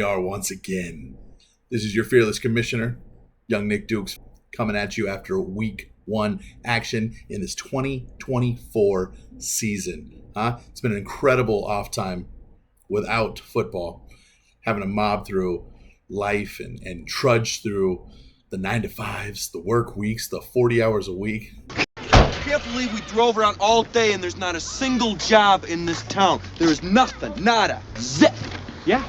are once again. This is your fearless commissioner, young Nick Dukes, coming at you after week one action in this 2024 season. It's been an incredible off time without football, having to mob through life and trudge through the 9-to-5s, the work weeks, the 40 hours a week. I can't believe we drove around all day and there's not a single job in this town. There is nothing, nada, zip. Yeah,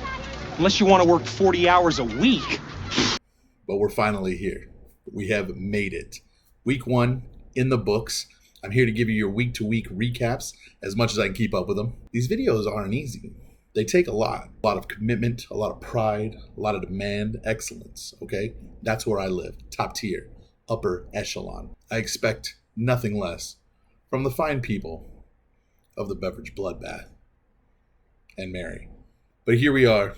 unless you want to work 40 hours a week. But we're finally here. We have made it. Week one in the books. I'm here to give you your week-to-week recaps as much as I can keep up with them. These videos aren't easy. They take a lot of commitment, a lot of pride, a lot of demand, excellence, okay? That's where I live, top tier, upper echelon. I expect nothing less from the fine people of the Beverage, Bloodbath, and Mary. But here we are,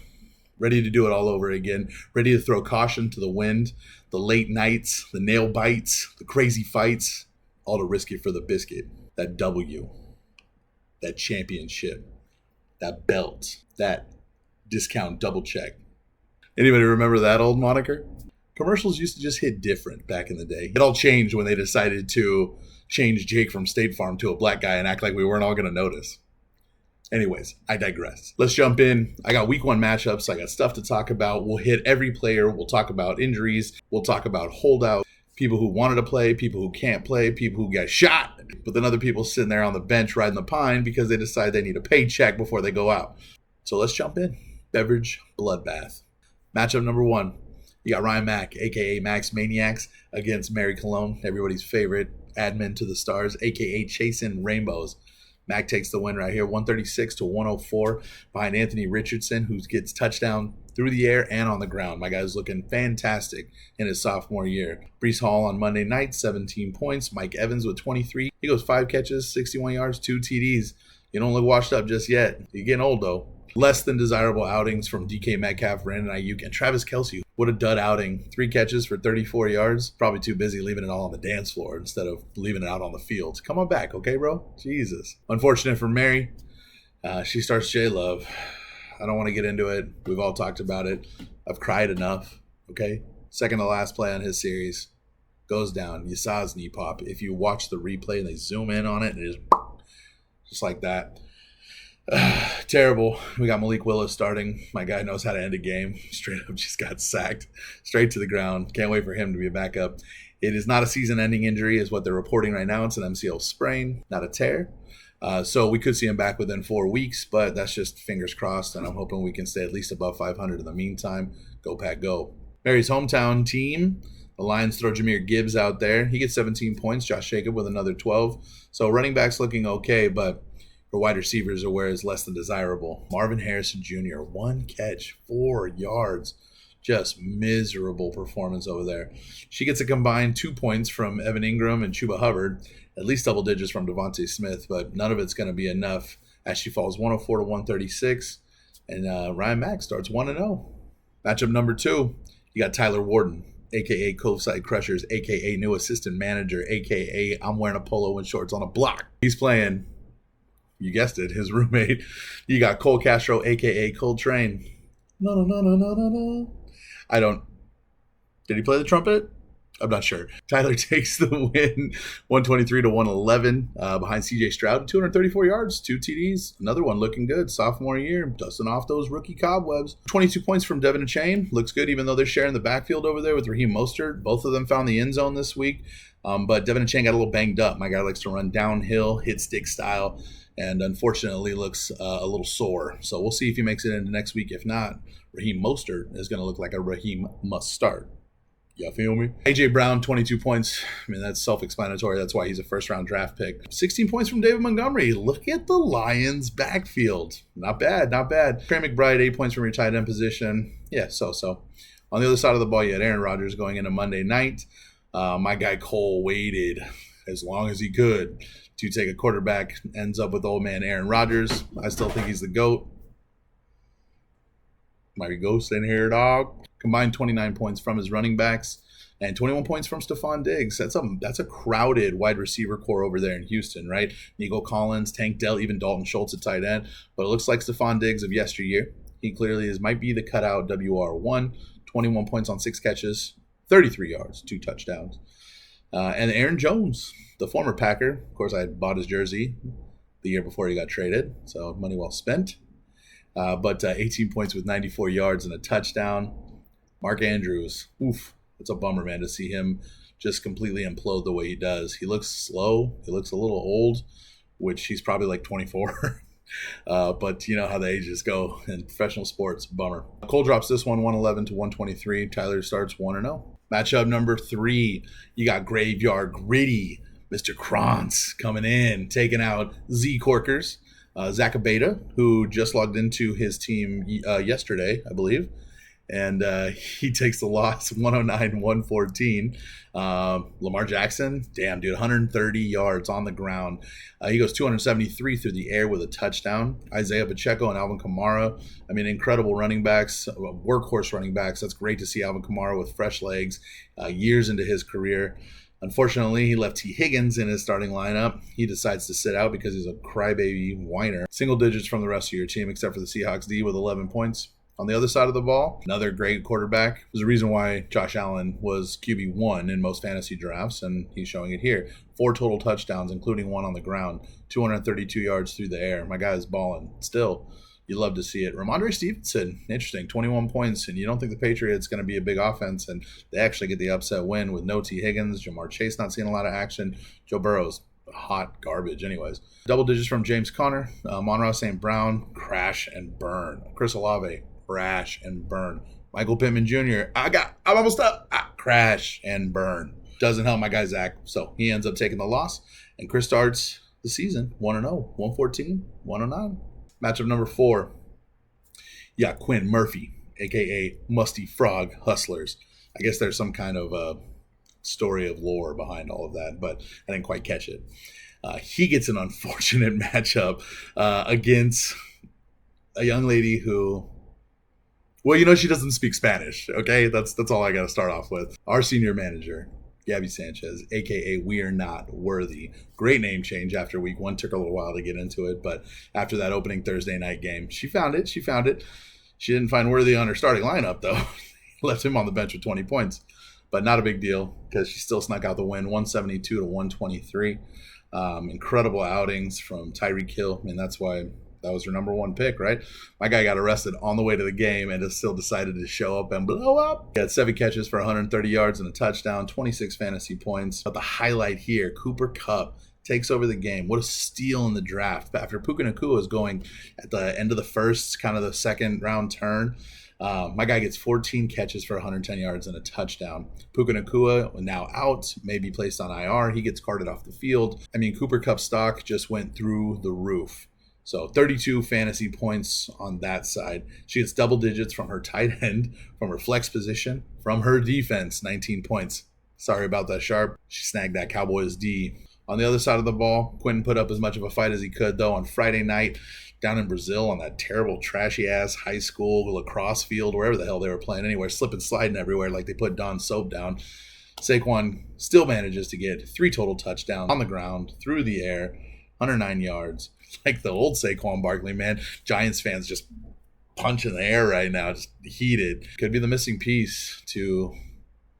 ready to do it all over again, ready to throw caution to the wind, the late nights, the nail bites, the crazy fights, all to risk it for the biscuit, that W, that championship, that belt, that discount double check. Anybody remember that old moniker? Commercials used to just hit different back in the day. It all changed when they decided to change Jake from State Farm to a black guy and act like we weren't all going to notice. Anyways, I digress. Let's jump in. I got week one matchups. I got stuff to talk about. We'll hit every player. We'll talk about injuries. We'll talk about holdouts, people who wanted to play, people who can't play, people who got shot, but then other people sitting there on the bench riding the pine because they decide they need a paycheck before they go out. So let's jump in. Beverage, Bloodbath. Matchup number one. You got Ryan Mack, a.k.a. Max Maniacs, against Mary Cologne, everybody's favorite admin to the stars, a.k.a. Chasing Rainbows. Mack takes the win right here, 136-104, behind Anthony Richardson, who gets touchdown through the air and on the ground. My guy's looking fantastic in his sophomore year. Breece Hall on Monday night, 17 points. Mike Evans with 23. He goes 5 catches, 61 yards, 2 TDs. You don't look washed up just yet. You're getting old, though. Less than desirable outings from DK Metcalf, Brandon Ayuk, and Travis Kelce. What a dud outing. 3 catches for 34 yards. Probably too busy leaving it all on the dance floor instead of leaving it out on the field. Come on back, okay, bro? Jesus. Unfortunate for Mary. She starts J-Love. I don't want to get into it. We've all talked about it. I've cried enough, okay? Second to last play on his series. Goes down. You saw his knee pop. If you watch the replay and they zoom in on it, and it is just like that. Terrible. We got Malik Willis starting. My guy knows how to end a game. Straight up just got sacked. Straight to the ground. Can't wait for him to be a backup. It is not a season-ending injury is what they're reporting right now. It's an MCL sprain, not a tear. So we could see him back within 4 weeks, but that's just fingers crossed, and I'm hoping we can stay at least above 500 in the meantime. Go Pack, go. Mary's hometown team, the Lions throw Jahmyr Gibbs out there. He gets 17 points. Josh Jacob with another 12. So running back's looking okay, but for wide receivers are where is less than desirable. Marvin Harrison Jr., 1 catch, 4 yards. Just miserable performance over there. She gets a combined 2 points from Evan Ingram and Chuba Hubbard, at least double digits from Devontae Smith, but none of it's going to be enough as she falls 104-136, and Ryan Mack starts 1-0. Matchup number 2, you got Tyler Warden, a.k.a. Coveside Crushers, a.k.a. new assistant manager, a.k.a. I'm wearing a polo and shorts on a block. He's playing, you guessed it, his roommate. You got Cole Castro, a.k.a. Coltrane. No. Did he play the trumpet? I'm not sure. Tyler takes the win, 123-111, behind C.J. Stroud, 234 yards, 2 TDs. Another one looking good, sophomore year, dusting off those rookie cobwebs. 22 points from Devin Achane, looks good, even though they're sharing the backfield over there with Raheem Mostert. Both of them found the end zone this week, but Devin Achane got a little banged up. My guy likes to run downhill, hit stick style, and unfortunately looks a little sore. So we'll see if he makes it into next week. If not, Raheem Mostert is going to look like a Raheem must start. You feel me? A.J. Brown, 22 points. I mean, that's self-explanatory. That's why he's a first-round draft pick. 16 points from David Montgomery. Look at the Lions' backfield. Not bad, not bad. Trey McBride, 8 points from your tight end position. Yeah, so. On the other side of the ball, you had Aaron Rodgers going into Monday night. My guy Cole waited as long as he could to take a quarterback. Ends up with old man Aaron Rodgers. I still think he's the GOAT. Might be ghost in here, dog. Combined 29 points from his running backs and 21 points from Stephon Diggs. That's a crowded wide receiver core over there in Houston, right? Nico Collins, Tank Dell, even Dalton Schultz at tight end. But it looks like Stephon Diggs of yesteryear. He clearly might be the cutout WR1. 21 points on 6 catches, 33 yards, 2 touchdowns. And Aaron Jones, the former Packer. Of course, I bought his jersey the year before he got traded, so money well spent. But 18 points with 94 yards and a touchdown. Mark Andrews, oof, it's a bummer, man, to see him just completely implode the way he does. He looks slow. He looks a little old, which he's probably like 24. But you know how the ages go in professional sports. Bummer. Cole drops this one, 111 to 123. Tyler starts 1-0. Matchup number 3, you got Graveyard Gritty. Mr. Krantz coming in, taking out Z Corkers. Zach Abeda, who just logged into his team yesterday, I believe. And he takes the loss, 109-114. Lamar Jackson, damn, dude, 130 yards on the ground. He goes 273 through the air with a touchdown. Isaiah Pacheco and Alvin Kamara, I mean, incredible running backs, workhorse running backs. That's great to see Alvin Kamara with fresh legs, years into his career. Unfortunately, he left T. Higgins in his starting lineup. He decides to sit out because he's a crybaby whiner. Single digits from the rest of your team, except for the Seahawks D with 11 points. On the other side of the ball, another great quarterback. There's a reason why Josh Allen was QB1 in most fantasy drafts, and he's showing it here. 4 total touchdowns, including 1 on the ground. 232 yards through the air. My guy is balling. Still, you love to see it. Ramondre Stevenson, interesting, 21 points, and you don't think the Patriots going to be a big offense, and they actually get the upset win with no T. Higgins, Jamar Chase not seeing a lot of action, Joe Burrow's hot garbage anyways. Double digits from James Conner, Monroe St. Brown, crash and burn. Chris Olave, crash and burn. Michael Pittman Jr., I'm almost up, crash and burn. Doesn't help my guy Zach, so he ends up taking the loss, and Chris starts the season 1-0, 114, 109. Matchup number 4, you got Quinn Murphy, a.k.a. Musty Frog Hustlers. I guess there's some kind of story of lore behind all of that, but I didn't quite catch it. He gets an unfortunate matchup against a young lady who, well, you know, she doesn't speak Spanish, okay? That's all I got to start off with. Our senior manager, Gabby Sanchez, a.k.a. We Are Not Worthy. Great name change after week 1. Took a little while to get into it, but after that opening Thursday night game, she found it. She didn't find Worthy on her starting lineup, though. Left him on the bench with 20 points, but not a big deal because she still snuck out the win, 172 to 123. Incredible outings from Tyreek Hill. I mean, that's why that was her number 1 pick, right? My guy got arrested on the way to the game and has still decided to show up and blow up. He had 7 catches for 130 yards and a touchdown, 26 fantasy points. But the highlight here, Cooper Kupp takes over the game. What a steal in the draft. After Puka Nacua is going at the end of the first, kind of the second round turn, my guy gets 14 catches for 110 yards and a touchdown. Puka Nacua, now out, may be placed on IR. He gets carted off the field. I mean, Cooper Kupp's stock just went through the roof. So 32 fantasy points on that side. She gets double digits from her tight end, from her flex position, from her defense, 19 points. Sorry about that, Sharp. She snagged that Cowboys D. On the other side of the ball, Quentin put up as much of a fight as he could, though, on Friday night down in Brazil on that terrible, trashy-ass high school lacrosse field, wherever the hell they were playing anywhere, slipping, sliding everywhere like they put Dawn Soap down. Saquon still manages to get 3 total touchdowns on the ground, through the air, 109 yards. Like the old Saquon Barkley, man. Giants fans just punching the air right now, just heated. Could be the missing piece to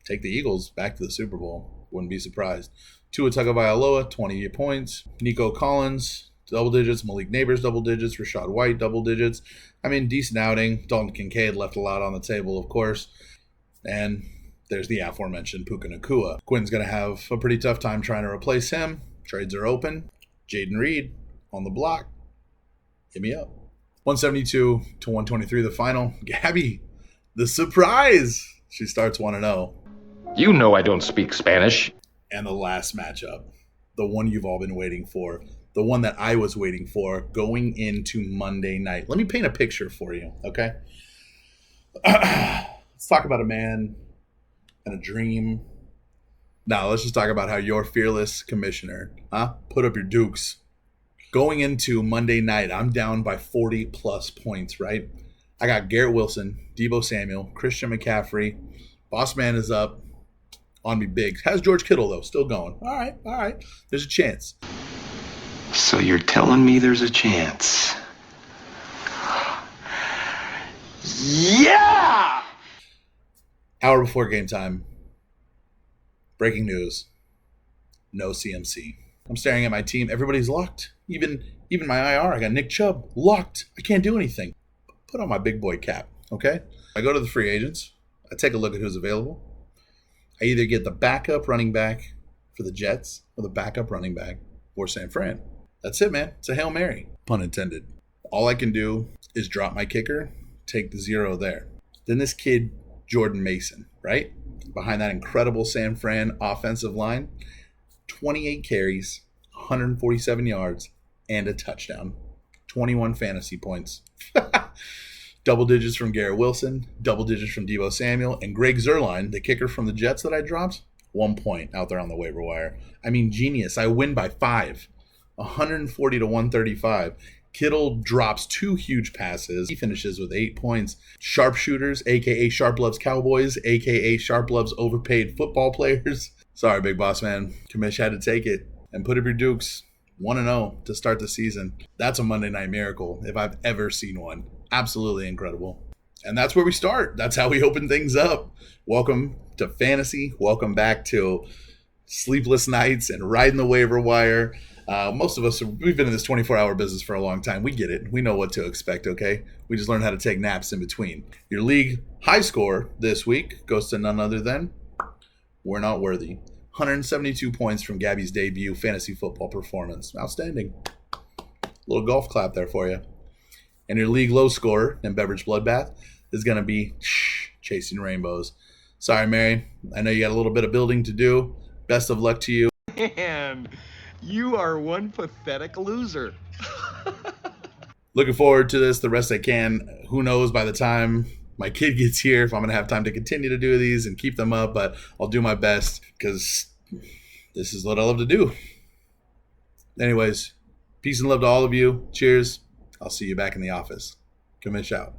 take the Eagles back to the Super Bowl. Wouldn't be surprised. Tua Tagovailoa, 20 points. Nico Collins, double digits. Malik Neighbors, double digits. Rashad White, double digits. I mean, decent outing. Dalton Kincaid left a lot on the table, of course. And there's the aforementioned Puka Nacua. Quinn's going to have a pretty tough time trying to replace him. Trades are open. Jaden Reed on the block. Hit me up. 172 to 123, the final. Gabby, the surprise. She starts 1-0. You know I don't speak Spanish. And the last matchup, the one you've all been waiting for, the one that I was waiting for going into Monday night. Let me paint a picture for you, okay? Let's talk about a man and a dream. Now, let's just talk about how your fearless commissioner, put up your dukes. Going into Monday night, I'm down by 40-plus points, right? I got Garrett Wilson, Deebo Samuel, Christian McCaffrey. Boss man is up on me big. How's George Kittle, though? Still going. All right. There's a chance. So you're telling me there's a chance? Yeah! Hour before game time. Breaking news. No CMC. I'm staring at my team. Everybody's locked. Even my IR. I got Nick Chubb locked. I can't do anything. Put on my big boy cap, okay? I go to the free agents. I take a look at who's available. I either get the backup running back for the Jets or the backup running back for San Fran. That's it, man. It's a Hail Mary, pun intended. All I can do is drop my kicker, take the 0 there. Then this kid, Jordan Mason, right? Behind that incredible San Fran offensive line, 28 carries, 147 yards, and a touchdown. 21 fantasy points. Double digits from Garrett Wilson, double digits from Deebo Samuel, and Greg Zuerlein, the kicker from the Jets that I dropped, 1 point out there on the waiver wire. I mean, genius. I win by 5, 140 to 135. Kittle drops 2 huge passes. He finishes with 8 points. Sharpshooters, a.k.a. Sharp Loves Cowboys, a.k.a. Sharp Loves Overpaid Football Players. Sorry, Big Boss Man. Kamish had to take it. And put up your dukes. 1-0 to start the season. That's a Monday Night Miracle if I've ever seen one. Absolutely incredible. And that's where we start. That's how we open things up. Welcome to fantasy. Welcome back to sleepless nights and riding the waiver wire. Most of us, we've been in this 24-hour business for a long time. We get it. We know what to expect, okay? We just learned how to take naps in between. Your league high score this week goes to none other than We're Not Worthy. 172 points from Gabby's debut fantasy football performance. Outstanding. Little golf clap there for you. And your league low score in Beverage Bloodbath is going to be Chasing Rainbows. Sorry, Mary. I know you got a little bit of building to do. Best of luck to you. Man, you are one pathetic loser. Looking forward to this the best I can. Who knows by the time my kid gets here if I'm going to have time to continue to do these and keep them up, but I'll do my best because this is what I love to do. Anyways, peace and love to all of you. Cheers. I'll see you back in the office. Kamish out.